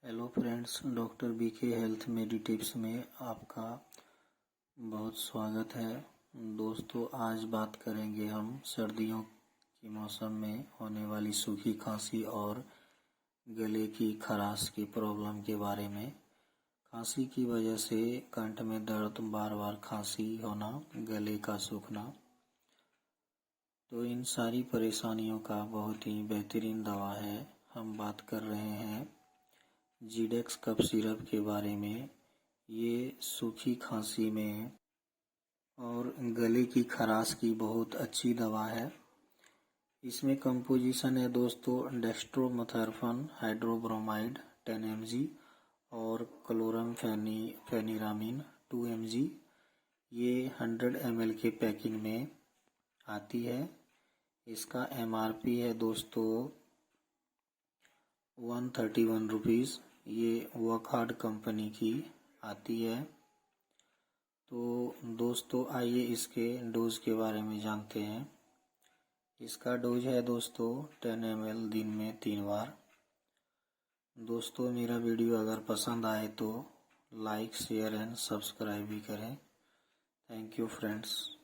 Hello friends, doctor BK health meditips में आपका बहुत स्वागत है। दोस्तों, आज बात करेंगे हम सर्दियों के मौसम में होने वाली सूखी खांसी और गले की खराश की प्रॉब्लम के बारे में। खांसी की वजह से कंठ में दर्द, बार बार खांसी होना, गले का सूखना, तो इन सारी परेशानियों का बहुत ही बेहतरीन दवा है। हम बात कर रहे हैं जीडेक्स कफ सिरप के बारे में। ये सूखी खांसी में और गले की खराश की बहुत अच्छी दवा है। इसमें कंपोजिशन है दोस्तों डेक्स्ट्रोमेथर्फन हाइड्रोब्रोमाइड 10 mg और क्लोरमफेनिरामिन 2 mg। ये 100 ml के पैकिंग में आती है। इसका MRP है दोस्तों 131 रुपीज़। ये वॉकहार्ड कंपनी की आती है। तो दोस्तों, आइए इसके डोज के बारे में जानते हैं। इसका डोज है दोस्तों 10 ml दिन में 3 बार। दोस्तों, मेरा वीडियो अगर पसंद आए तो लाइक, शेयर एंड सब्सक्राइब भी करें। Thank you friends.